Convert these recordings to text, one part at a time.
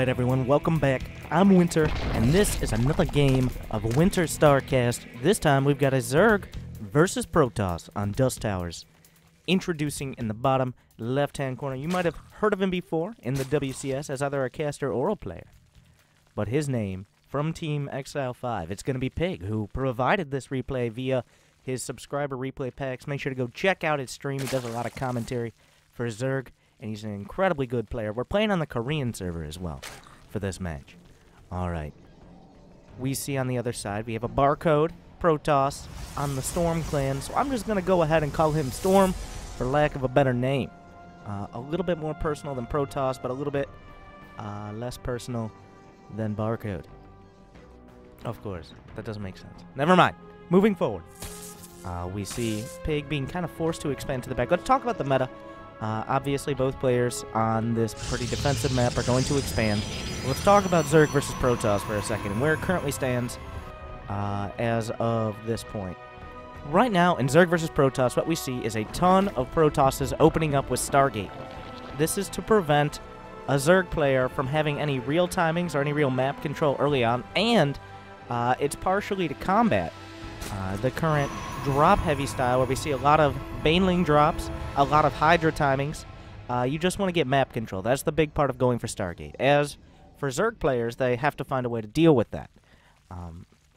Alright everyone, welcome back. I'm Winter, and this is another game of WinterStarcast. This time we've got a Zerg versus Protoss on Dust Towers. Introducing in the bottom left-hand corner, you might have heard of him before in the WCS as either a caster or a player. But his name, from Team Exile 5, it's going to be Pig, who provided this replay via his subscriber replay packs. Make sure to go check out his stream. He does a lot of commentary for Zerg, and he's an incredibly good player. We're playing on the Korean server as well for this match. Alright. We see on the other side, we have a barcode, Protoss, on the Storm clan. So I'm just going to go ahead and call him Storm for lack of a better name. A little bit more personal than Protoss, but a little bit less personal than barcode. Of course, that doesn't make sense. Never mind. Moving forward. We see Pig being kind of forced to expand to the back. Let's talk about the meta. Obviously, both players on this pretty defensive map are going to expand. Let's talk about Zerg versus Protoss for a second and where it currently stands as of this point. Right now, in Zerg versus Protoss, what we see is a ton of Protosses opening up with Stargate. This is to prevent a Zerg player from having any real timings or any real map control early on, and it's partially to combat the current drop-heavy style where we see a lot of Baneling drops, a lot of Hydra timings. You just want to get map control. That's the big part of going for Stargate. As for Zerg players, they have to find a way to deal with that.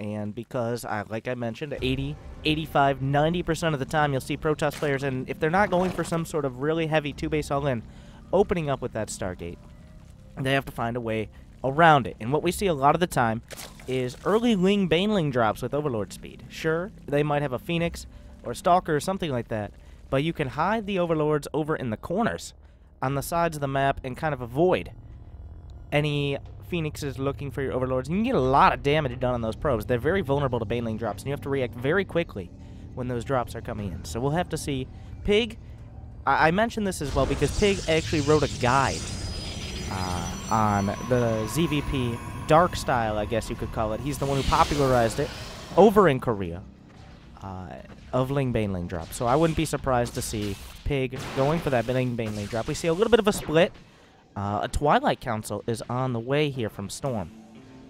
And because, like I mentioned, 80, 85, 90% of the time you'll see Protoss players, and if they're not going for some sort of really heavy 2-base all-in, opening up with that Stargate, they have to find a way around it. And what we see a lot of the time is early Ling Baneling drops with Overlord speed. Sure, they might have a Phoenix or Stalker or something like that, but you can hide the Overlords over in the corners on the sides of the map and kind of avoid any Phoenixes looking for your Overlords. And you can get a lot of damage done on those probes. They're very vulnerable to Baneling drops, and you have to react very quickly when those drops are coming in. So we'll have to see. Pig, I mentioned this as well because Pig actually wrote a guide on the ZVP Dark style, I guess you could call it. He's the one who popularized it over in Korea of Ling Baneling drop. So I wouldn't be surprised to see Pig going for that Ling Baneling drop. We see a little bit of a split. A Twilight Council is on the way here from Storm.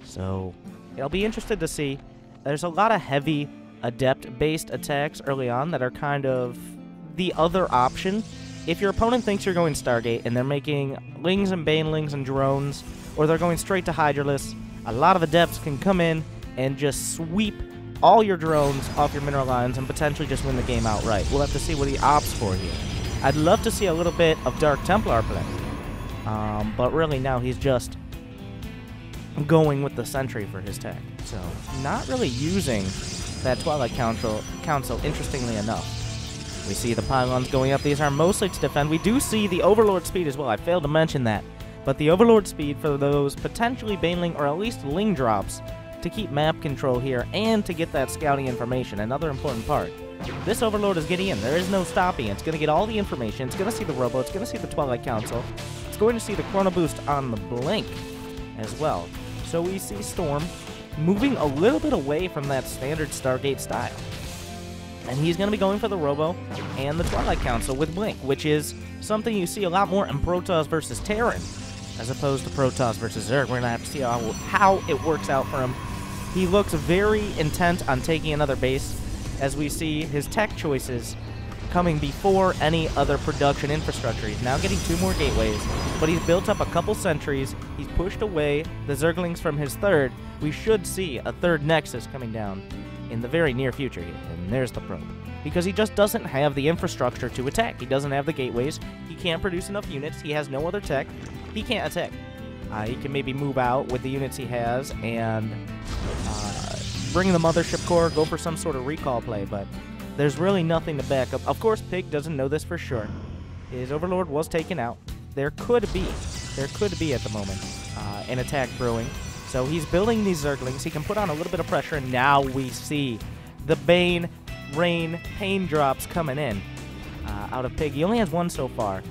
So it'll be interesting to see. There's a lot of heavy Adept-based attacks early on that are kind of the other option. If your opponent thinks you're going Stargate and they're making Lings and Banelings and drones, or they're going straight to Hydralisk, a lot of Adepts can come in and just sweep all your drones off your mineral lines and potentially just win the game outright. We'll have to see what he opts for here. I'd love to see a little bit of Dark Templar play, but really now he's just going with the Sentry for his tech. So not really using that Twilight Council, interestingly enough. We see the pylons going up. These are mostly to defend. We do see the Overlord speed as well. I failed to mention that. But the Overlord speed for those potentially Baneling or at least Ling drops to keep map control here and to get that scouting information. Another important part. This Overlord is getting in. There is no stopping. It's going to get all the information. It's going to see the Robo. It's going to see the Twilight Council. It's going to see the Chrono Boost on the Blink as well. So we see Storm moving a little bit away from that standard Stargate style. And he's going to be going for the Robo and the Twilight Council with Blink, which is something you see a lot more in Protoss versus Terran, as opposed to Protoss versus Zerg. We're going to have to see how it works out for him. He looks very intent on taking another base, as we see his tech choices coming before any other production infrastructure. He's now getting 2 more gateways, but he's built up a couple sentries. He's pushed away the Zerglings from his third. We should see a third Nexus coming down in the very near future here. And there's the probe. Because he just doesn't have the infrastructure to attack. He doesn't have the gateways. He can't produce enough units. He has no other tech. He can't attack. He can maybe move out with the units he has and bring the Mothership Core, go for some sort of recall play, but there's really nothing to back up. Of course, Pig doesn't know this for sure. His Overlord was taken out. There could be at the moment an attack brewing. So he's building these Zerglings. He can put on a little bit of pressure, and now we see the Bane, Rain, Pain drops coming in out of Pig. He only has 1 so far.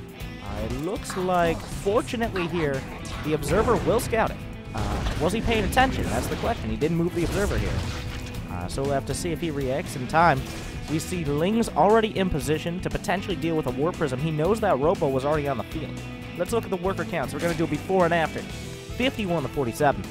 It looks like, fortunately here, the Observer will scout it. Was he paying attention? That's the question. He didn't move the Observer here. So we'll have to see if he reacts in time. We see Ling's already in position to potentially deal with a War Prism. He knows that Robo was already on the field. Let's look at the worker counts. We're going to do a before and after. 51 to 47.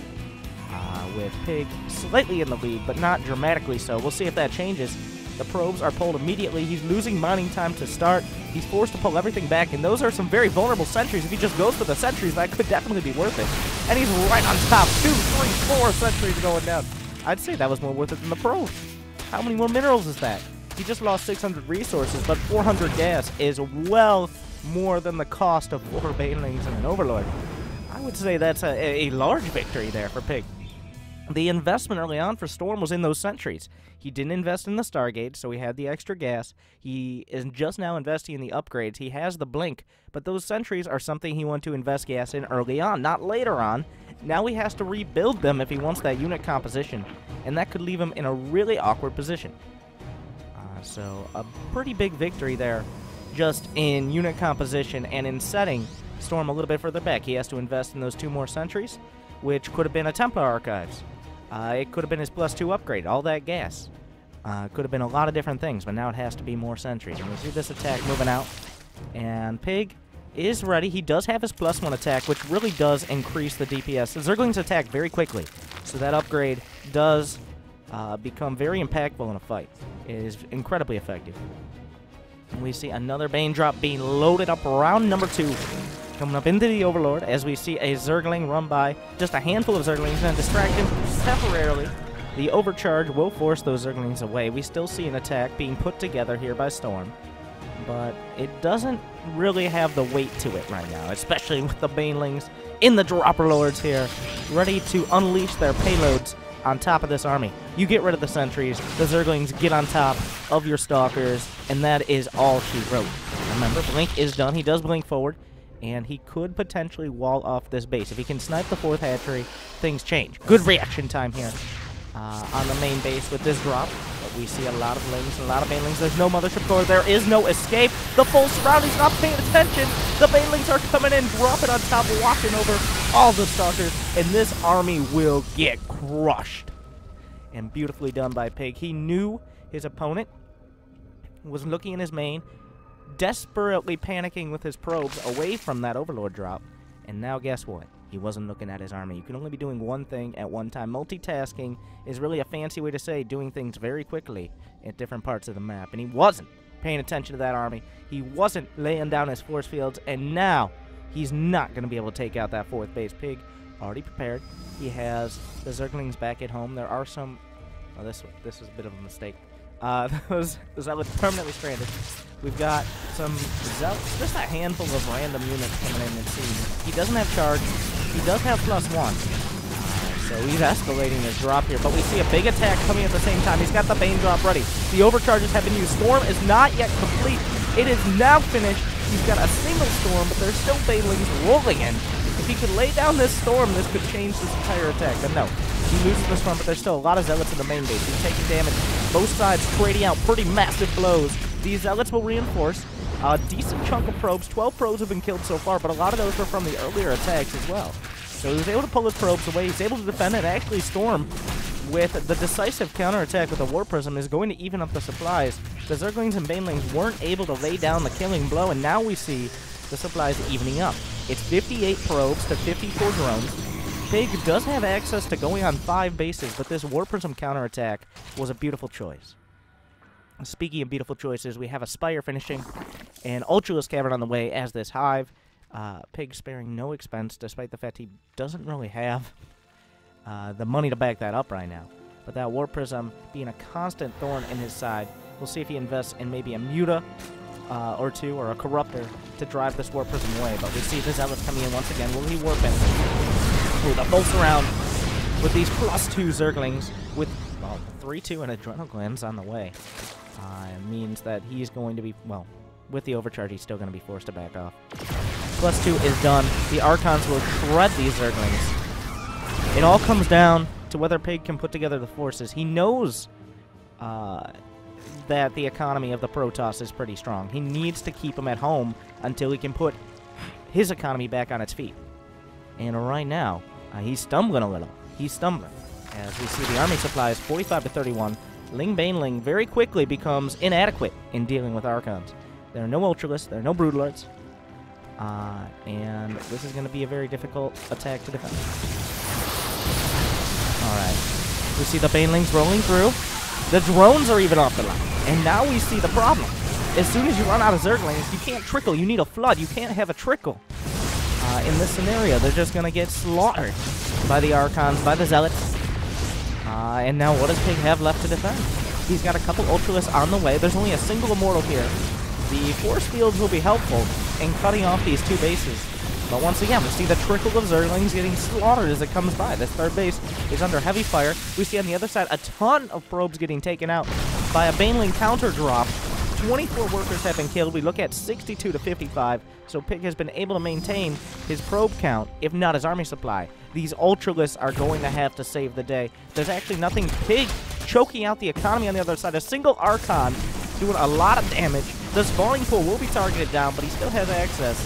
With Pig slightly in the lead, but not dramatically so. We'll see if that changes. The probes are pulled immediately. He's losing mining time to start. He's forced to pull everything back, and those are some very vulnerable sentries. If he just goes for the sentries, that could definitely be worth it. And he's right on top. 2, 3, 4 sentries going down. I'd say that was more worth it than the probe. How many more minerals is that? He just lost 600 resources, but 400 gas is well more than the cost of 4 banelings and an overlord. I would say that's a large victory there for Pig. The investment early on for Storm was in those sentries. He didn't invest in the Stargate, so he had the extra gas. He is just now investing in the upgrades. He has the blink, but those sentries are something he wanted to invest gas in early on, not later on. Now he has to rebuild them if he wants that unit composition, and that could leave him in a really awkward position. So a pretty big victory there just in unit composition and in setting Storm a little bit further back. He has to invest in those 2 more sentries, which could have been a Templar Archives. It could have been his +2 upgrade, all that gas. Could have been a lot of different things, but now it has to be more sentries. And we see this attack moving out, and Pig is ready. He does have his +1 attack, which really does increase the DPS. The Zerglings attack very quickly, so that upgrade does become very impactful in a fight. It is incredibly effective. And we see another Bane drop being loaded up around number 2. Coming up into the Overlord as we see a Zergling run by. Just a handful of Zerglings and distract him temporarily. The overcharge will force those Zerglings away. We still see an attack being put together here by Storm, but it doesn't really have the weight to it right now, especially with the Banelings in the Dropper Lords here, ready to unleash their payloads on top of this army. You get rid of the sentries, the Zerglings get on top of your Stalkers, and that is all she wrote. Remember, Blink is done. He does blink forward, and he could potentially wall off this base. If he can snipe the 4th hatchery, things change. Good reaction time here on the main base with this drop. But we see a lot of Lings and a lot of Banelings. There's no Mothership Core. There is no escape. The full surround. He's not paying attention. The Banelings are coming in, dropping on top, walking over all the Stalkers, and this army will get crushed. And beautifully done by Pig. He knew his opponent was looking in his main, desperately panicking with his probes away from that Overlord drop. And now guess what? He wasn't looking at his army. You can only be doing one thing at one time. Multitasking is really a fancy way to say doing things very quickly at different parts of the map. And he wasn't paying attention to that army. He wasn't laying down his force fields. And now he's not going to be able to take out that 4th base. Pig already prepared. He has the Zerglings back at home. There are some... Oh, this was a bit of a mistake. Those Zealots permanently stranded. We've got some Zealots, just a handful of random units coming in and seeing. He doesn't have charge. He does have +1. So he's escalating his drop here. But we see a big attack coming at the same time. He's got the Bane drop ready. The overcharges have been used. Storm is not yet complete. It is now finished. He's got a single Storm, but there's still Banelings rolling in. If he could lay down this Storm, this could change this entire attack. But no. He loses this one, but there's still a lot of Zealots in the main base. He's taking damage. Both sides trading out pretty massive blows. These Zealots will reinforce. A decent chunk of probes. 12 probes have been killed so far, but a lot of those were from the earlier attacks as well. So he was able to pull his probes away. He's able to defend it. Actually, Storm, with the decisive counterattack with the War Prism, is going to even up the supplies. The Zerglings and Banelings weren't able to lay down the killing blow, and now we see the supplies evening up. It's 58 probes to 54 drones. Pig does have access to going on 5 bases, but this War Prism counterattack was a beautiful choice. Speaking of beautiful choices, we have a Spire finishing, and Ultralisk Cavern on the way as this Hive. Pig sparing no expense, despite the fact he doesn't really have the money to back that up right now. But that War Prism being a constant thorn in his side. We'll see if he invests in maybe a Muta or 2, or a Corruptor to drive this War Prism away. But we see the Zealots coming in once again. Will he warp in? Ooh, the bolts around with these +2 Zerglings with 3-2 and Adrenal Glands on the way. It means that he's going to be, well, with the overcharge, he's still going to be forced to back off. +2 is done. The Archons will shred these Zerglings. It all comes down to whether Pig can put together the forces. He knows that the economy of the Protoss is pretty strong. He needs to keep them at home until he can put his economy back on its feet. And right now, he's stumbling a little. He's stumbling. As we see the army supplies 45 to 31. Ling Baneling very quickly becomes inadequate in dealing with Archons. There are no Ultralisks, there are no Broodlords. And this is going to be a very difficult attack to defend. Alright. We see the banelings rolling through. The drones are even off the line. And now we see the problem. As soon as you run out of Zerglings, you can't trickle. You need a flood. You can't have a trickle. In this scenario, they're just going to get slaughtered by the Archons, by the Zealots. And now what does Pig have left to defend? He's got a couple Ultralists on the way. There's only a single Immortal here. The force fields will be helpful in cutting off these two bases. But once again, we see the trickle of Zerglings getting slaughtered as it comes by. This third base is under heavy fire. We see on the other side a ton of probes getting taken out by a Baneling counter drop. 24 workers have been killed. We look at 62 to 55. So Pig has been able to maintain his probe count, if not his army supply. These Ultralists are going to have to save the day. There's actually nothing. Pig choking out the economy on the other side. A single Archon doing a lot of damage. The spawning pool will be targeted down, but he still has access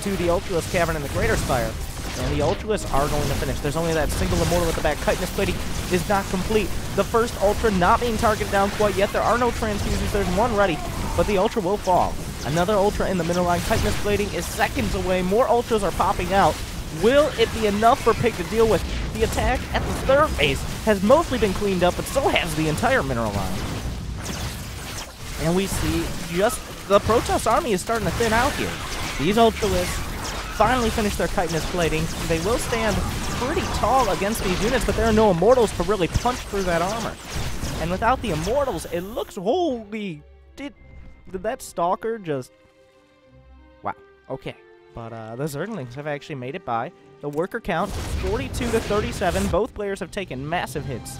to the Ultralist Cavern and the Greater Spire. And the Ultralists are going to finish. There's only that single Immortal at the back. Chitinous plating is not complete. The first Ultra not being targeted down quite yet. There are no transfusions. There's one ready, but the Ultra will fall. Another Ultra in the middle line. Chitinous plating is seconds away. More Ultras are popping out. Will it be enough for Pig to deal with? The attack at the third base has mostly been cleaned up, but so has the entire mineral line. And we see just the Protoss army is starting to thin out here. These Ultralists finally finish their chitinous plating. They will stand pretty tall against these units, but there are no Immortals to really punch through that armor. And without the Immortals, it looks holy... Did that Stalker just... Wow. Okay. But the Zerglings have actually made it by. The worker count, 42 to 37. Both players have taken massive hits.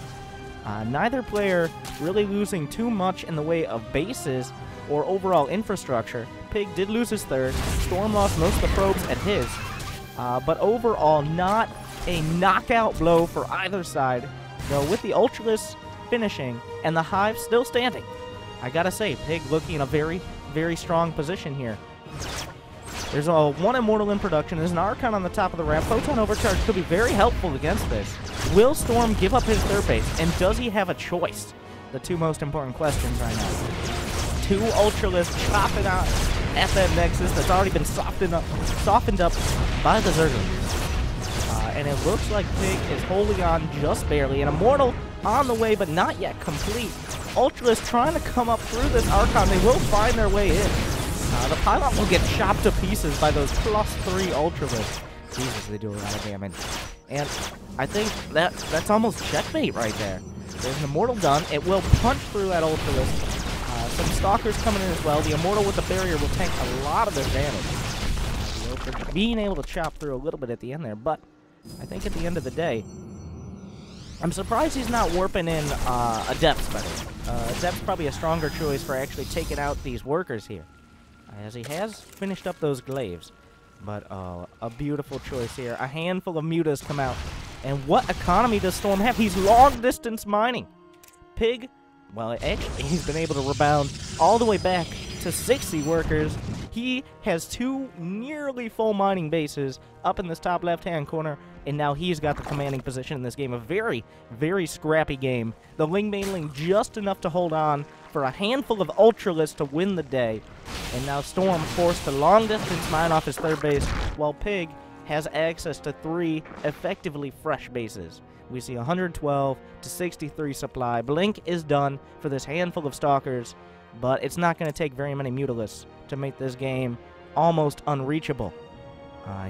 Neither player really losing too much in the way of bases or overall infrastructure. Pig did lose his third. Storm lost most of the probes at his. But overall, not a knockout blow for either side. Though with the Ultralists finishing and the Hive still standing, I gotta say, Pig looking in a very, very strong position here. There's one Immortal in production. There's an Archon on the top of the ramp. Photon Overcharge could be very helpful against this. Will Storm give up his third base? And does he have a choice? The two most important questions right now. Two Ultralists chopping out at that Nexus that's already been softened up by the Zerglings. And it looks like Pig is holding on just barely. An Immortal on the way, but not yet complete. Ultralists trying to come up through this Archon. They will find their way in. The Pylon will get chopped to pieces by those +3 Ultralists. Jesus, they do a lot of damage. And I think that's almost checkmate right there. There's an Immortal done. It will punch through that Ultralist. Some Stalkers coming in as well. The Immortal with the barrier will tank a lot of their damage. The Ultra being able to chop through a little bit at the end there, but I think at the end of the day, I'm surprised he's not warping in a Depth Spider. Depth's probably a stronger choice for actually taking out these workers here, as he has finished up those glaives. But a beautiful choice here. A handful of mutas come out. And what economy does Storm have? He's long-distance mining. Pig, well, actually, he's been able to rebound all the way back to 60 workers. He has two nearly full mining bases up in this top left-hand corner, and now he's got the commanding position in this game. A very, very scrappy game. The Ling Baneling just enough to hold on for a handful of Ultralists to win the day. And now Storm forced to long-distance mine off his third base, while Pig has access to 3 effectively fresh bases. We see 112 to 63 supply. Blink is done for this handful of Stalkers, but it's not going to take very many Mutalisks to make this game almost unreachable.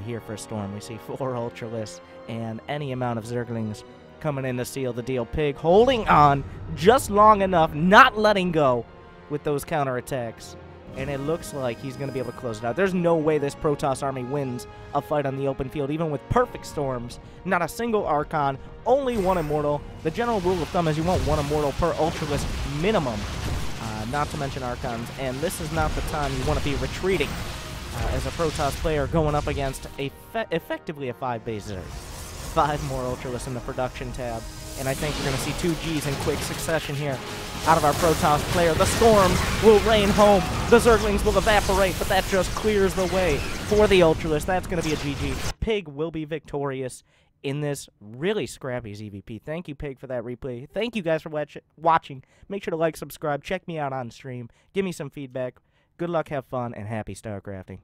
Here for Storm, we see 4 Ultralisks and any amount of Zerglings coming in to seal the deal. Pig holding on just long enough, not letting go with those counterattacks. And it looks like he's going to be able to close it out. There's no way this Protoss army wins a fight on the open field, even with perfect storms. Not a single Archon, only 1 Immortal. The general rule of thumb is you want 1 Immortal per Ultralist minimum, not to mention Archons. And this is not the time you want to be retreating as a Protoss player going up against effectively a 5-base Zerg. 5 more Ultralists in the production tab. And I think we're going to see 2 Gs in quick succession here out of our Protoss player. The Storm will rain home. The Zerglings will evaporate, but that just clears the way for the Ultralists. That's going to be a GG. Pig will be victorious in this really scrappy ZVP. Thank you, Pig, for that replay. Thank you guys for watching. Make sure to like, subscribe, check me out on stream. Give me some feedback. Good luck, have fun, and happy StarCrafting.